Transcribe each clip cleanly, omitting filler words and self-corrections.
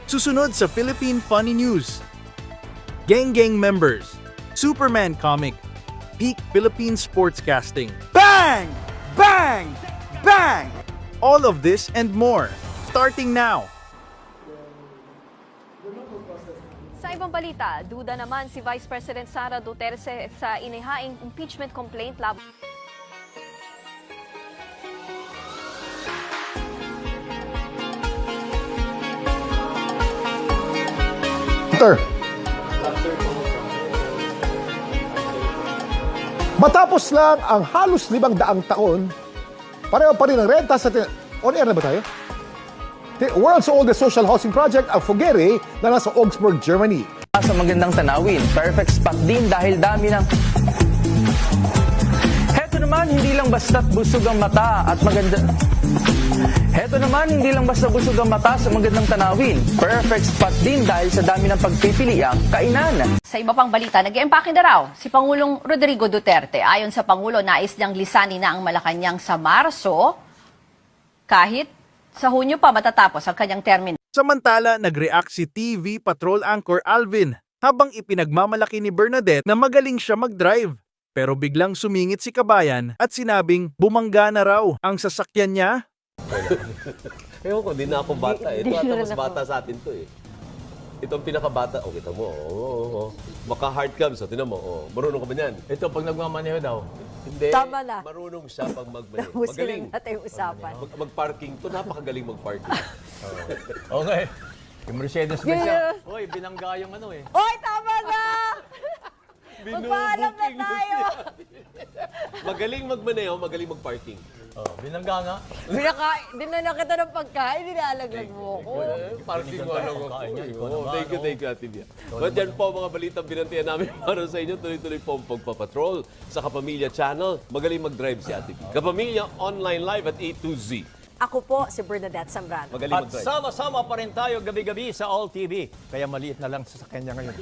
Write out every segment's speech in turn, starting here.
Susunod sa Philippine Funny News. Gang Gang members, Superman comic, peak Philippine sportscasting. Bang! Bang! Bang! All of this and more, starting now. Sa ibang balita, duda naman si Vice President Sara Duterte sa inihaing impeachment complaint laban. Matapos lang ang halos 500 taon, pareho pa rin ang renta sa... On air na ba tayo? The world's oldest social housing project, ang Fogere, na nasa Augsburg, Germany. Sa magandang tanawin, perfect spot din dahil dami ng... Heto naman, hindi lang basta't busog ang mata at maganda... Heto naman, hindi lang basta busog ang mata sa magandang tanawin. Perfect spot din dahil sa dami ng pagpipiliang kainan. Sa iba pang balita, nag-empake na raw si Pangulong Rodrigo Duterte. Ayon sa Pangulo, nais niyang lisanin na ang Malacanang sa Marso, kahit sa Hunyo pa matatapos ang kanyang termino. Samantala, nag-react si TV Patrol Anchor Alvin habang ipinagmamalaki ni Bernadette na magaling siya mag-drive. Pero biglang sumingit si Kabayan at sinabing bumangga na raw ang sasakyan niya. Ewan ko, di na ako bata. Ito ata mas bata sa atin to eh. Ito ang pinakabata. O, kita mo. Maka-hard cam. So, tinan mo. Marunong ka ba niyan? Ito, pag nagmamaneho daw. Hindi. Tama na. Marunong siya pag magmaneho. Tapusin Magaling. na natin yung usapan. Mag-parking to. Napakagaling mag-parking. Okay. Yung Mercedes Benz siya. Hoy, binangga yung ano eh. Oy, tama na! Magpaalam na Binubuking mo tayo! siya. Magaling magmaneho, magaling mag-parking. Oh, binangga nga. Dinala kita ng pagkain, nilalaglag mo ako. Parking mo ano ko. Pagkain niya, ikaw naman, Thank you, Ate Bia. But yan po mga balitang binantiyan namin para sa inyo. Tuloy-tuloy po ang pagpapatrol sa Kapamilya Channel. Magaling mag-drive si Ate Bia. Kapamilya Online Live at A to Z. Ako po si Bernadette Zambrano. Magaling At mag-drive. sama-sama pa rin tayo gabi-gabi sa All TV. Kaya maliit na lang sa kanya ngayon.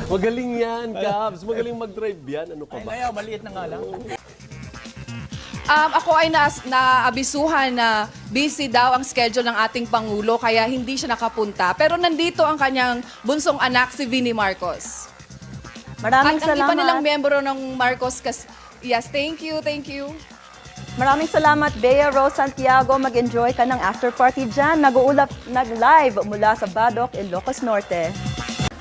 Magaling yan, Gabs. Magaling mag-drive yan. Ano ka Ay, ba? kaya maliit na nga lang. Ako ay naabisuhan na busy daw ang schedule ng ating Pangulo kaya hindi siya nakapunta. Pero nandito ang kanyang bunsong anak si Vinnie Marcos. Maraming At ang iba nilang salamat. miyembro ng Marcos. Yes, thank you, thank you. Maraming salamat, Bea Rose Santiago. Mag-enjoy ka ng after party dyan. Nag-live mula sa Badok, Ilocos Norte.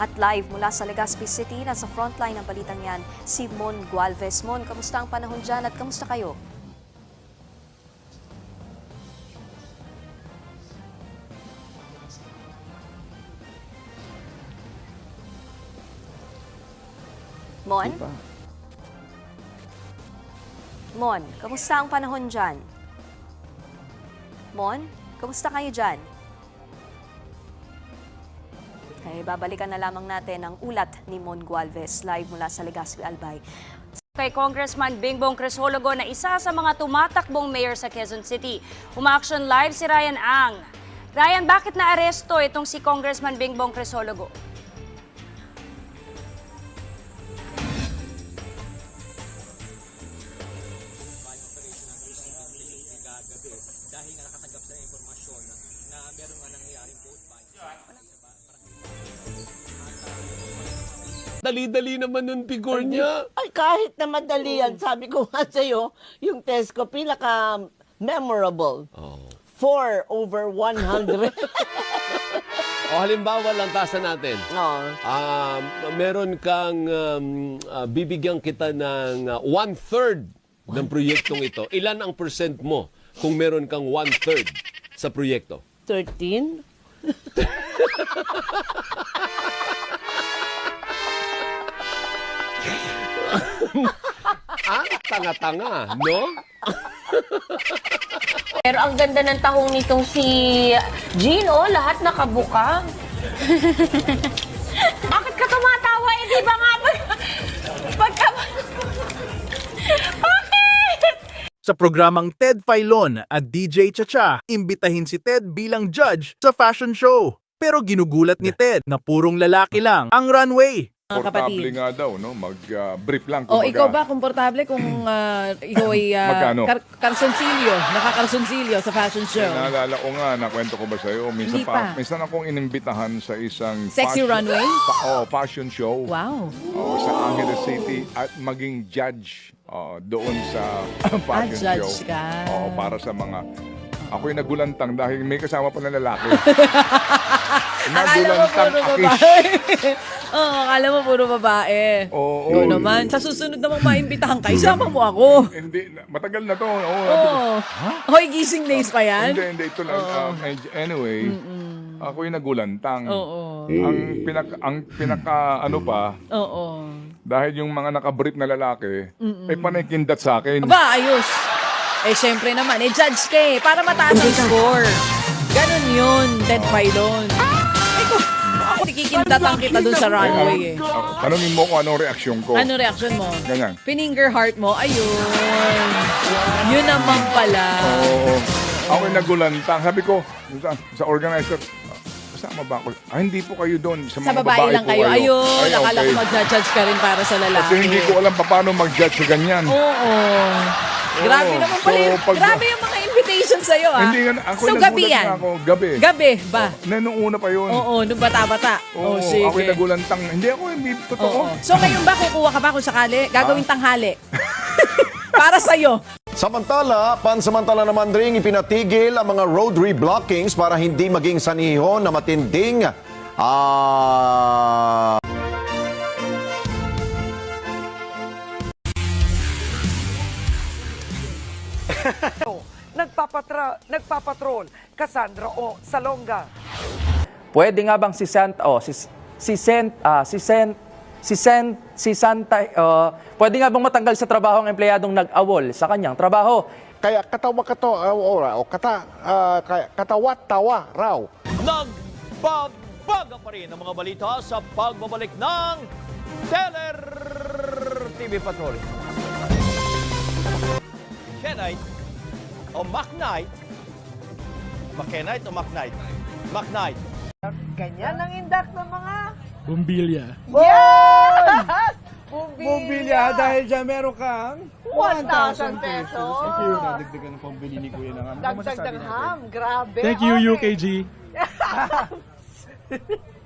At live mula sa Legazpi City, nasa frontline ng balitang yan, si Mon Gualvez. Mon, kamusta ang panahon dyan at kamusta kayo? Mon? Mon, kamusta ang panahon dyan? Mon, kamusta kayo dyan? Okay, babalikan na lamang natin ang ulat ni Mon Gualvez live mula sa Legazpi Albay. Kay Congressman Bingbong Crisologo na isa sa mga tumatakbong mayor sa Quezon City. Uma-action live si Ryan Ang. Ryan, bakit naaresto itong si Congressman Bingbong Crisologo? Dali-dali naman yung figure niya. Ay, kahit na madali yan, sabi ko nga sa'yo, yung test ko, pinaka-memorable. 4 over 100. O halimbawa lang tasan natin. Meron kang bibigyan kita ng 1/3 ng proyektong ito. Ilan ang percent mo kung meron kang 1/3 sa proyekto? 13? Tanga-tanga, no? Pero ang ganda ng tahong nitong si Jean, lahat nakabuka. Bakit ka tumatawa? Di ba nga pagka... Sa programang Ted Filon at DJ Chacha, imbitahin si Ted bilang judge sa fashion show. Pero ginugulat ni Ted na purong lalaki lang ang runway. Komportable nga daw, no? Mag-brief lang. O, kumbaga. ikaw ba, komportable kung ikaw ay Magkano? nakakarsunsilyo sa fashion show? Naalala ko nga, nakwento ko ba sa'yo, Hindi pa. minsan akong inimbitahan sa isang Sexy runway? fashion show. Wow. Sa Angeles City at maging judge doon sa fashion judge show. ka. Para sa mga... Ako'y nagulantang dahil may kasama pa na lalaki. Akala mo puro babae. Oo, akala mo puro babae. Oo. Ikaw naman, sa susunod namang maimbitahan ka, isama mo ako. Hindi, matagal na to. Oo. Hoy, gising days pa yan? Hindi, ito lang. Anyway, ako'y nagulantang. Oo. Ang pinaka ano pa, Oo. dahil yung mga nakabrief na lalaki, ay panay kindat sa akin. Aba, ayos. Syempre naman, judge ka para mataas ang score. Ganon yun, dead by doon. Ako, kikintatan kita dun sa runway Tanungin mo kung anong reaksyon ko. Ano reaction mo? Ganyan. Pininger heart mo, ayun. Yun naman pala. Oo. Ako'y nagulantang. Sabi ko, sa organizer, kasama ba ako? Hindi po kayo doon. Sa mga Sa babae lang po kayo. Ayun, Ay, akala ko mag-judge ka rin para sa lalaki. Kasi hindi ko alam paano mag-judge sa ganyan. Oo. Grabe naman pala. Grabe yung mga invitation sa'yo, Hindi nga, ako So, gabi yan? Ako, gabi. Gabi ba? Nung una pa yun. Oo, nung bata-bata. Oo, Sige. ako'y nagulantang. Hindi totoo. Oo. So, ngayon ba, kukuha ka ba kung sakali? Gagawin tanghali. Para sa'yo. Samantala, pansamantala naman ring ipinatigil ang mga road reblockings para hindi maging sanihon na matinding Nagpapatrol, Cassandra O. Salonga. Pwede nga bang pwede nga bang matanggal sa trabaho ang empleyadong nag-awol sa kanyang trabaho? Kaya katawa-tawa raw. Nagbabaga pa rin ang mga balita sa pagbabalik ng Teller TV Patrol. Kenite o McKnight? McKnight o McKnight? McKnight. Ganyan ang indak ng mga... Bumbilya. Yes! Bumbilya, dahil dyan meron kang 1,000 pesos. Thank you. Nadagdagan ng pambili ni Kuya ng ham. Dagdag ng ham. Grabe. Thank you, Okay. UKG.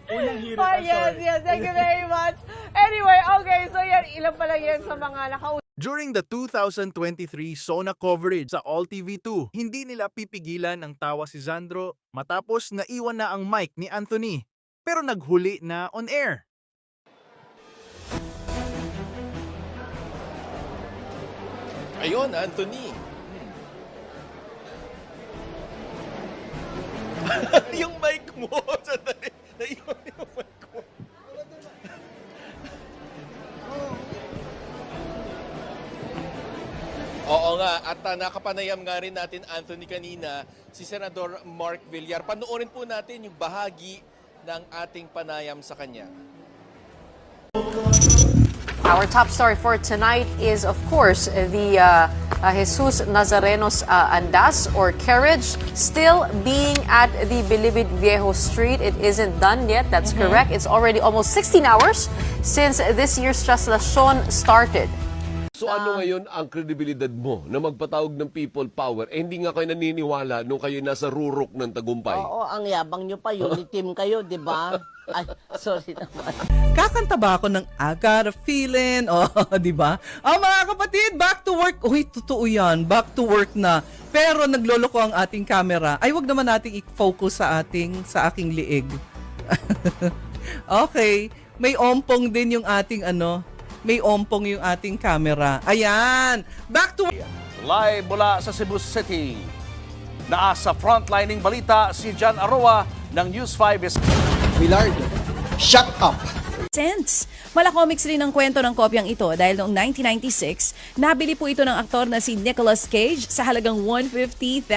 Unang hero Oh, yes. Thank you very much. Anyway, okay. So yan, ilan pa lang yan sa mga During the 2023 SONA coverage sa All TV2, hindi nila pipigilan ang tawa si Zandro matapos naiwan na ang mic ni Anthony, pero naghuli na on air. Ayun, Anthony. Yung mic mo. Sandali. Naiwan yung mic mo. Oo nga, at nakapanayam nga rin natin, Anthony, kanina, si Senador Mark Villar. Panoorin po natin yung bahagi ng ating panayam sa kanya. Our top story for tonight is, of course, the Jesus Nazarenos Andas or carriage still being at the Bilibid Viejo Street. It isn't done yet. That's correct. It's already almost 16 hours since this year's traslasyon started. So ano ngayon ang kredibilidad mo na magpatawag ng people power? Hindi nga kayo naniniwala nung kayo nasa rurok ng tagumpay. Oo, ang yabang nyo pa. Unity kayo, di ba? Ay, sorry naman. Kakanta ba ako ng I Got a Feeling? Di ba? Mga kapatid, back to work. Uy, totoo yan. Back to work na. Pero nagloloko ang ating camera. Ay, wag naman nating i-focus sa aking liig. Okay. May ompong din yung ating may ompong yung ating camera. Ayan. Back to work. Live mula sa Cebu City. Naasa frontlining balita si John Aroa ng News 5. Millard, shut up! Sense. Malakomics rin ang kwento ng kopyang ito dahil noong 1996, nabili po ito ng aktor na si Nicolas Cage sa halagang $150,000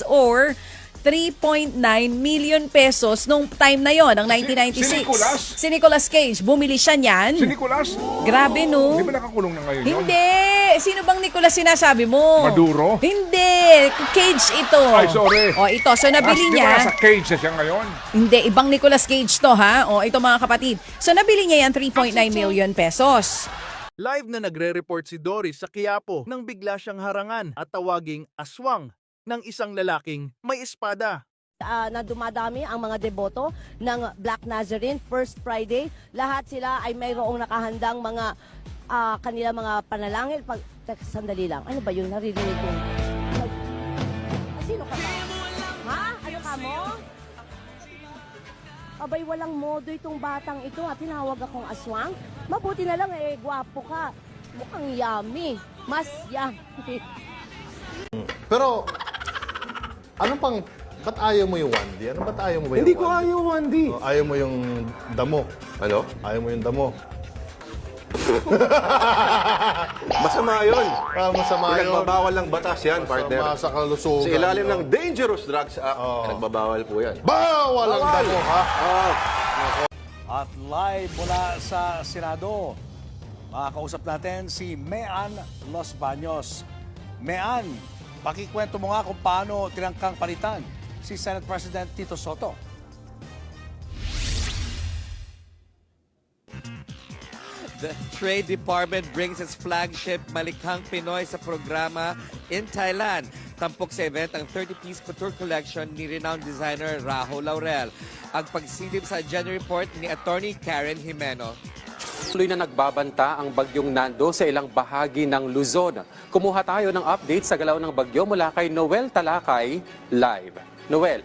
or 3.9 million pesos nung time na yon, ng 1996. Si Nicolas Cage, bumili siya niyan. Si Nicolas? Grabe, no? Di ba nakakulong na ngayon yun? Hindi! Sino bang Nicolas sinasabi mo? Maduro? Hindi. Cage ito. Ay, sorry. O, ito. So, nabili Di ba niya. nasa cage na siya ngayon? Hindi, ibang Nicolas Cage to, ha? O, ito mga kapatid. So, nabili niya yan 3.9 million pesos. Live na nagre-report si Doris sa Quiapo nang bigla siyang harangan at tawaging aswang ng isang lalaking may espada. Na dumadami ang mga deboto ng Black Nazarene First Friday. Lahat sila ay mayroong nakahandang mga kanila mga panalangin. Sandali lang. Ano ba yun? Naririnig ko. Sino ka ba? Ha? Ano ka mo? Abay, walang modo itong batang ito. Tinawag akong aswang. Mabuti na lang gwapo ka. Mukhang yummy. Mas yummy. Pero, ano pang, ba't ayaw mo yung 1D? Ano ba't ayaw mo ba yung Hindi 1D? ko ayaw 1D. Ayaw mo yung damo. Ano? Ayaw mo yung damo. Masama yun. Masama yun. Pinagbabawal ng batas yan, partner. Masama sa kalusugan. Sa ilalim yun. ng Dangerous Drugs Act, pinagbabawal po yan. Bawal ang damo, ha? At live mula sa Senado, makakausap natin si Mean Los Baños. Mean, pakikwento mo nga kung paano tinangkang palitan si Senate President Tito Soto. The Trade Department brings its flagship Malikhang Pinoy sa programa in Thailand. Tampok sa event ang 30-piece couture collection ni renowned designer Raho Laurel. Ang pagsilip sa agenda report ni Attorney Karen Jimeno. Tuloy na nagbabanta ang bagyong Nando sa ilang bahagi ng Luzon. Kumuha tayo ng update sa galaw ng bagyo mula kay Noel Talakay, live. Noel.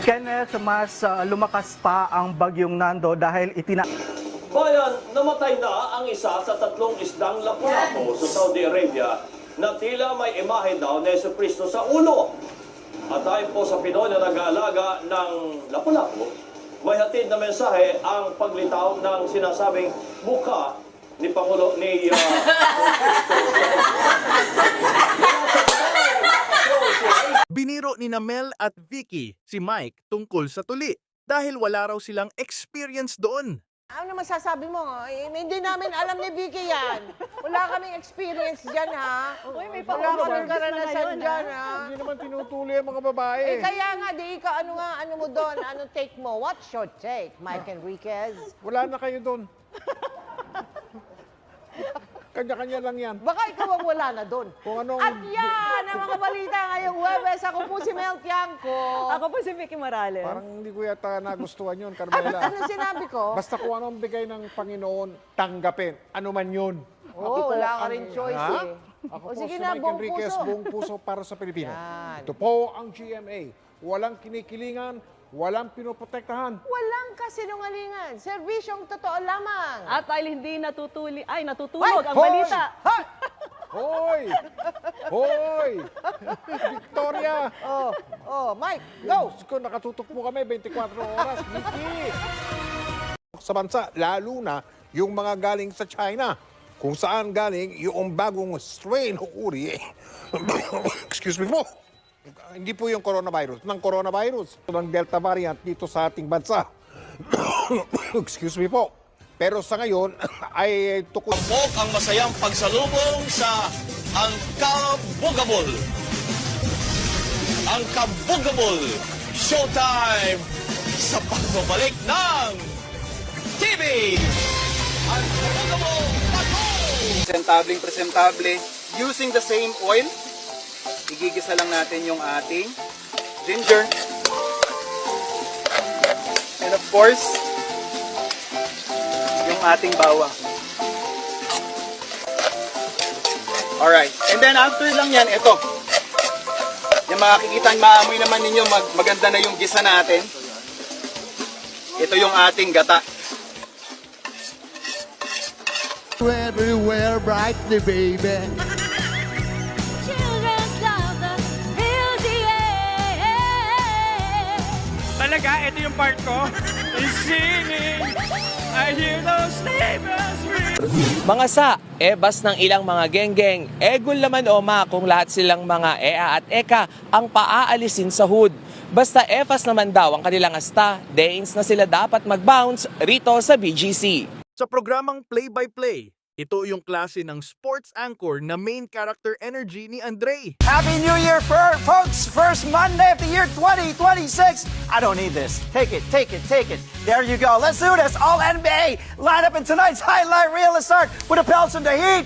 Kenneth, mas lumakas pa ang bagyong Nando dahil Bayan, namatay na ang isa sa 3 isdang lapu-lapu sa Saudi Arabia na tila may imahe daw na Jesucristo sa ulo. At dahil po sa Pinoy na nag-aalaga ng lapu-lapu, may hatid na mensahe ang paglitaw ng sinasabing mukha ni Pangulo ni Biniro ni Mel at Vicky si Mike tungkol sa tuli dahil wala raw silang experience doon. Ano masasabi mo? Hindi namin alam ni Vicky yan. Wala kaming experience dyan, ha? Wala kaming karanasan dyan, ha? Hindi naman tinutuli ang mga babae. Kaya nga, ano mo doon? Ano take mo? What's your take, Mike Enriquez? Wala na kayo doon. Kanya-kanya lang yan. Baka ikaw ang wala na doon. Kung anong... At yan ang mga balita ngayong Huwebes. Ako po si Mel Tiangco. Ako po si Vicky Morales. Parang hindi ko yata nagustuhan yun, Carmela. Ano sinabi ko? Basta kung anong bigay ng Panginoon, tanggapin. Ano man yun. Oo, wala ka rin choice eh. Ako po sige si na, Mike buong Enriquez, puso. buong puso para sa Pilipinas. Yan. Ito po ang GMA. Walang kinikilingan, walang pinoprotektahan. Walang kasinungalingan. Serbisyong totoo lamang. At dahil hindi natutulog ang balita. Hoy! Hoy! Victoria! Mike, go! Kung nakatutok po kami 24 oras, Vicky! Sa bansa, lalo na yung mga galing sa China. Kung saan galing yung bagong strain o uri. Excuse me po. Hindi po yung coronavirus. Ng coronavirus. Ng Delta variant dito sa ating bansa. Excuse me po. Pero sa ngayon ay tukod. Ang masayang pagsalubong sa Angkabugabol. Angkabugabol Showtime sa pagbabalik ng TV. Angkabugabol Patrol! Presentable. Using the same oil, igigisa lang natin yung ating ginger. And of course, yung ating bawang. Alright. And then after lang yan, ito. Yung makikita, maamoy naman ninyo, maganda na yung gisa natin. Ito yung ating gata. Everywhere brightly, baby. Talaga, ito yung part ko. is singing. I hear those sleigh bells ring. Mga sa, ebas ng ilang mga genggeng, egol naman oma kung lahat silang mga ea at eka ang paaalisin sa hood. Basta efas naman daw ang kanilang asta, days na sila dapat mag-bounce rito sa BGC. Sa programang Play-by-Play, ito yung klase ng sports anchor na main character energy ni Andre. Happy New Year, folks! First Monday of the year 2026. I don't need this. Take it, take it, take it. There you go. Let's do this. All NBA. Line up in tonight's highlight reel. Let's start with the Pels in the Heat.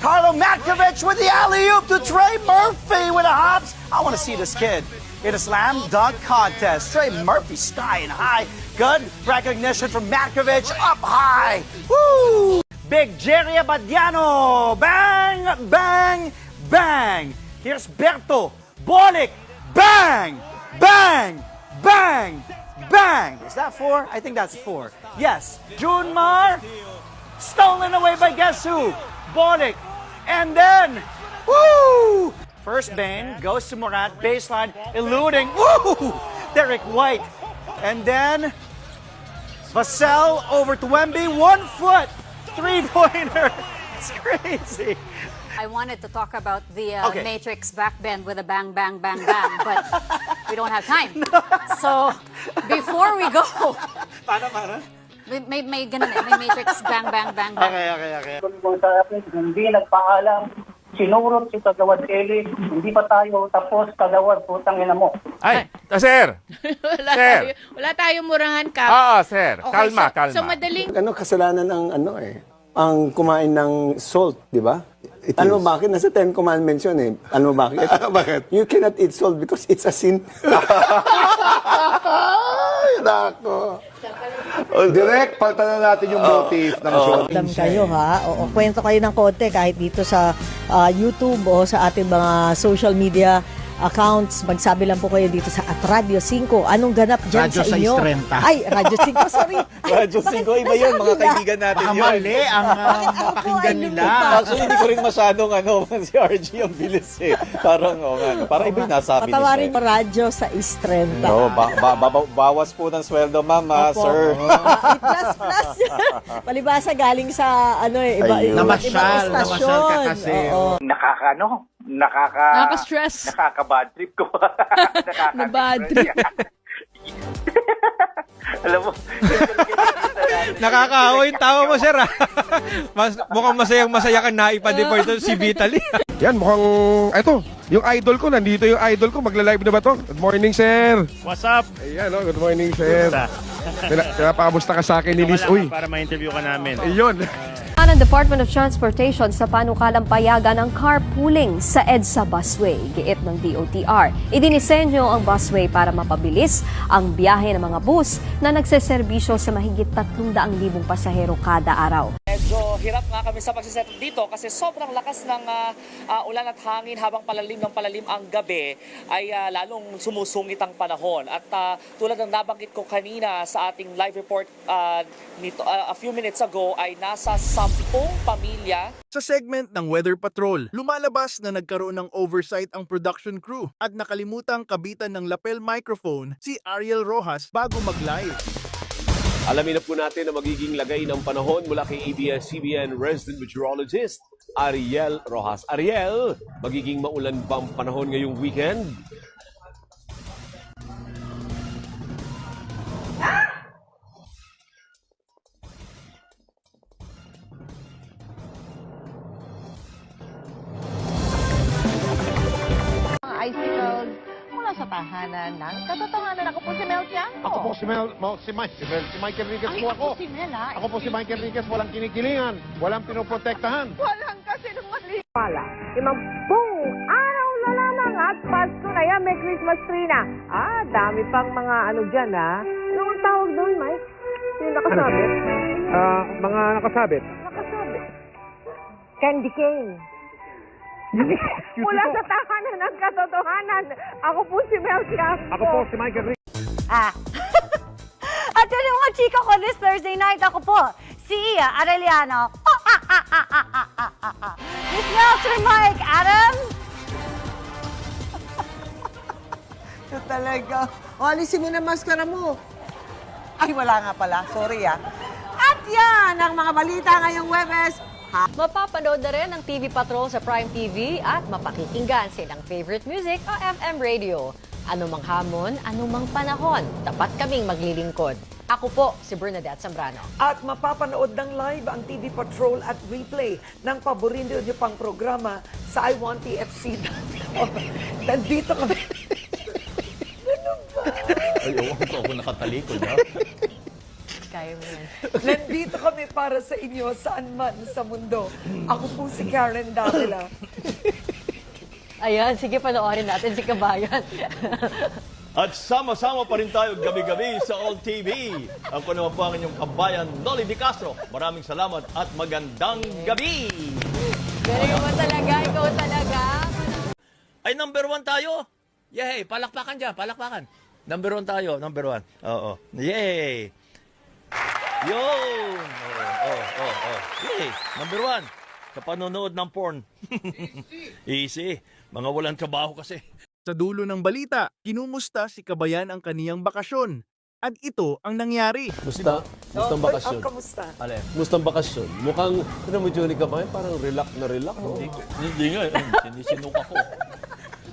Carlo Matkovic with the alley-oop to Trey Murphy with the hops. I want to see this kid in a slam dunk contest. Trey Murphy skying high. Good recognition from Matkovic up high. Woo! Big Jerry Abadiano. Bang, bang, bang. Here's Berto. Bolick. Bang, bang, bang, bang. Is that 4? I think that's 4. Yes. Junmar. Stolen away by guess who? Bolick. And then, woo! First bang goes to Murat. Baseline. Eluding. Woo! Derek White. And then, Vassell over to Wemby. 1 foot. 3-pointer. It's crazy. I wanted to talk about the Okay. Matrix backbend with a bang, bang, bang, bang, but we don't have time. So, before we go, Paano? may ganun eh, may Matrix bang, bang, bang, bang. Okay. Kung sa akin, hindi nagpaalam, sinurot si Kagawad Eli, hindi pa tayo tapos, Kagawad, putang ina mo. Ay, sir! Sir. Wala tayong murahan ka. Oo, sir. Okay, Kalma, kalma. So madaling Ano kasalanan ng ang kumain ng salt, di ba? Ano mo bakit? Nasa 10 Commandments yun eh. Ano mo bakit? Bakit? You cannot eat salt because it's a sin. Nako. Direct, palitan na natin yung motif ng show. Alam kayo ha, o kwento kayo ng konti kahit dito sa YouTube o sa ating mga social media accounts. Magsabi lang po kayo dito sa Radio 5. Anong ganap dyan Radyo sa inyo? 630. Ay, Radio 5, sorry. Radyo 5, iba yun, mga kaibigan natin Baka yun. mali ang pakinggan nila. Actually, hindi ko rin masyadong si RG ang bilis eh. Parang, parang iba yung nasabi niya. Patawarin mo radyo sa 630. No, bawas po ng sweldo, mama, Opo. sir. Plus. Palibasa galing sa iba, Ayun. ibang istasyon. Oo. Nakaka-stress. Nakaka-bad trip ko. Na-bad trip. Alam mo, Nakakaawa yung tawa mo, sir. Mukhang masaya kang naipa-deport si Vitaly. Yan, mukhang, eto, yung idol ko, nandito yung idol ko, magla-live na ba to? Good morning, sir. What's up? Ayan, good morning, sir. Pinapamusta ka sa akin ni Liz. Uy, Para ma-interview ka namin. ayun. Ng Department of Transportation sa panukalang payagan ng carpooling sa EDSA busway, giit ng DOTR. Idinisenyo ang busway para mapabilis ang biyahe ng mga bus na nagseserbisyo sa mahigit 300,000 pasahero kada araw. Medyo hirap nga kami sa pagsiset dito kasi sobrang lakas ng ulan at hangin habang palalim ang gabi ay lalong sumusungit ang panahon. At tulad ng nabanggit ko kanina sa ating live report a few minutes ago ay nasa 10 pamilya. Sa segment ng Weather Patrol, lumalabas na nagkaroon ng oversight ang production crew at nakalimutang kabitan ng lapel microphone si Ariel Rojas bago mag-live. Alamin na po natin ang magiging lagay ng panahon mula kay ABS-CBN resident meteorologist Ariel Rojas. Ariel, magiging maulan ba ang panahon ngayong weekend? Icicles mula sa tahanan ng katotohanan. Ako po si Mel Tianco. Ako po si Michael Enriquez po ako. Si Mel, ha? Ako po si Michael Enriquez, walang kinikilingan, walang pinoprotektahan. Walang kasinungaling. Pala, imampung araw na lamang at Pasko na yan, may Christmas tree na. Dami pang mga dyan, ha? Anong tawag doon, Mike? Yung nakasabit? Mga nakasabit. Nakasabit. Candy cane. Mula sa tahanan ng katotohanan. Ako po si Mel Tianco. Ako po si Michael Enriquez. At yun yung mga chika ko this Thursday night. Ako po, si Ia Arellano. Miss Mel, Sir Mike, Adam. Ito talaga. O, alisin mo na maskara mo. Ay, wala nga pala. Sorry At yan ang mga balita ngayong Webes. Mapapanood na rin ang TV Patrol sa Prime TV at mapakikinggan silang favorite music o FM radio. Anumang hamon, anumang panahon, tapat kaming maglilingkod. Ako po si Bernadette Zambrano. At mapapanood ng live ang TV Patrol at replay ng paborito niyo pang programa sa iwanttfc.com. Nandito kami. Ay, ako nakatalikod, ha? Kaya mo yan. Nandito kami para sa inyo saan man sa mundo. Ako po si Karen Davila. Ayan, sige panoorin natin si Kabayan. At sama-sama pa rin tayo gabi-gabi sa All TV. Ako naman po ang inyong kabayan, Nolly Di Castro. Maraming salamat at magandang gabi! Galing mo talaga, ikaw talaga. Ay, number 1 tayo! Yay! Palakpakan dyan, palakpakan. Number 1 tayo, number 1. Oo. Yay! Yun! Yay! Number 1. Sa panonood ng porn. Easy. Mga walang trabaho kasi. Sa dulo ng balita, kinumusta si Kabayan ang kaniyang bakasyon. At ito ang nangyari. Musta? Mustang bakasyon? Kamusta? Alin? Mustang bakasyon? Mukhang, ano mo, Johnny Kabayan? Parang relax na relax. Oh. Hindi nga. Sinisinuka ko.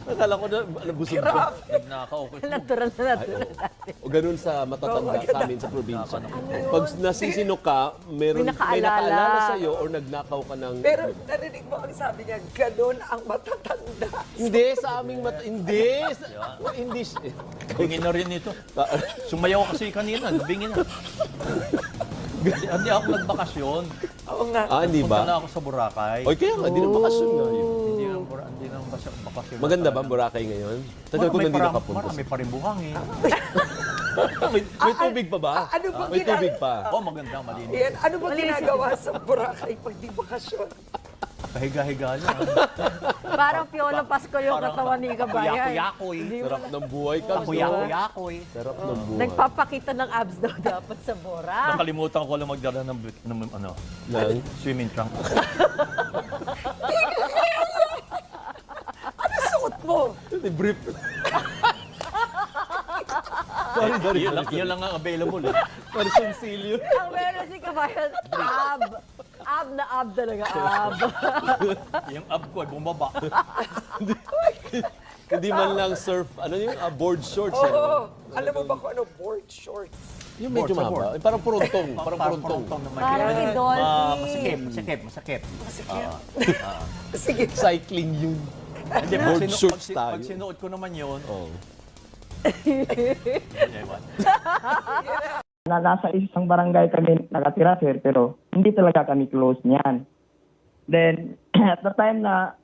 Akala ko na, busog ko. Nagnakaw ko. Natural na natural. O ganun sa matatanda sa amin sa probinsya. Pag nasisinok ka, may nakaalala sa'yo or nagnakaw ka ng... Pero narinig mo ang sabi niya, ganun ang matatanda. Hindi, sa aming Hindi! Hindi. Bingin na rin ito. Sumayaw kasi kanina. Bingin na. Hindi ako nagbakasyon. Oo nga. Hindi ba? Punta na ako sa Boracay. O kaya nga, di na bakasyon nga yun. Hindi na bakasyon. Maganda ba ang Boracay ngayon? Tagal ko nandito nakapunta. Marami pa rin buhangin. May tubig pa ba? Ano ba May tubig pa. Oo, maganda, malinis. Yan, ano ba ginagawa sa Boracay pag di bakasyon? Kahiga-higa niya. Parang Piolo Pascual yung katawan ni Kabayan. Kuyakoy. Sarap ng buhay ka. Kuyakoy. Sarap ng buhay. Nagpapakita ng abs daw dapat sa Bora. Nakalimutan ko lang magdala ng swimming trunk. Ano suot mo? Brief. Sorry. Yan lang ang available. Para sonsilyo. Ang meron si Kabayan, ab. Ab na ab talaga, ab. Yung ab ko ay bumaba. Hindi man lang surf, board shorts. Oo. Alam mo ba kung ano board shorts? Yung medyo mahaba. Parang puruntong. Parang puruntong. Parang ni Dolphy. Masakit. Sige. Cycling yun. Hindi, board shorts tayo. Pag sinuot ko naman yun, Nasa isang barangay kami nakatira, sir, pero hindi talaga kami close niyan. Then, at the time na,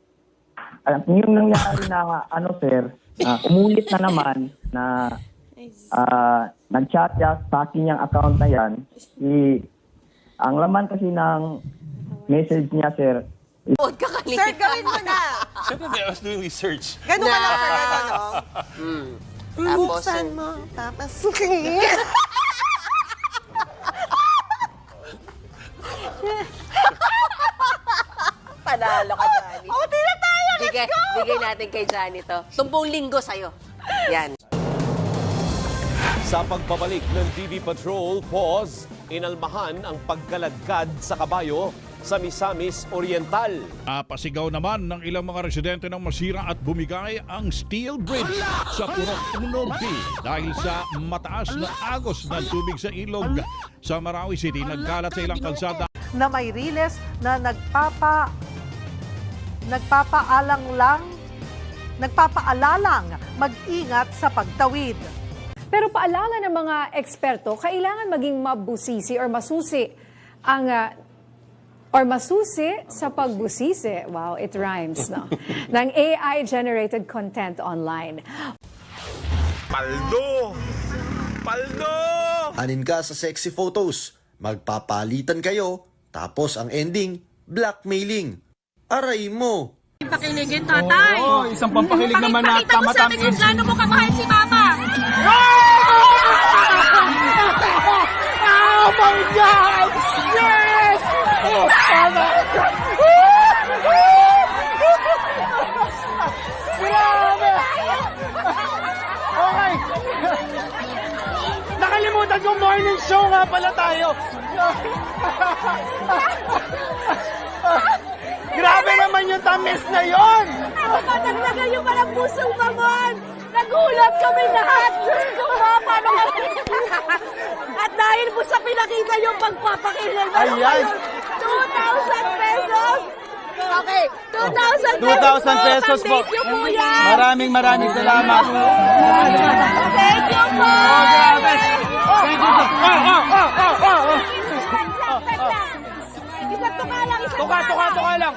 yung nangyari na, sir, umulit na naman na nag-chat niya sa akin yung account na yan. Ang laman kasi ng message niya, sir, Sir, gawin mo na. siyempre I was doing research. Ganun ka lang, sir, ganun. Buksan mo, papasukin. Panalo ka, Johnny. O, di na tayo. Let's go! Bigay natin kay Johnny to. Tumpong linggo sa'yo. Yan. Sa pagbabalik ng TV Patrol, pause, inalmahan ang pagkaladkad sa kabayo sa Misamis Oriental. Napasigaw naman ng ilang mga residente ng masira at bumigay ang steel bridge sa Purok Norte dahil sa mataas na agos ng tubig sa ilog sa Marawi City. Nagkalat sa ilang kalsada Na may riles na nagpapaalalang mag-ingat sa pagtawid. Pero paalala ng mga eksperto, kailangan maging mabusisi or masusi ang masusi sa pagbusisi. Wow, it rhymes, no? ng AI-generated content online. Paldo! Paldo! Anin ka sa sexy photos, magpapalitan kayo, tapos ang ending, blackmailing. Aray mo! Pakiligin, tatay. Oo, isang pampakilig naman na Pakita mo sa amin kung gaano mo kamahal si mama. Oh my God! Yes! Oh, tama! Grabe! Okay! Nakalimutan yung morning Show nga pala tayo. Grabe naman yung tamis na yon. Napataglagan yung parang pusong pamon. Nagulat kami lahat. Diyos ko ba, paano kami? At dahil po sa pinakita yung pagpapakilay, Ayan. 2,000 pesos. Okay, 2,000 pesos po. Thank you po yan. Maraming salamat. Thank you po. Grabe. Thank you po. Isang tuka lang. Tuka lang.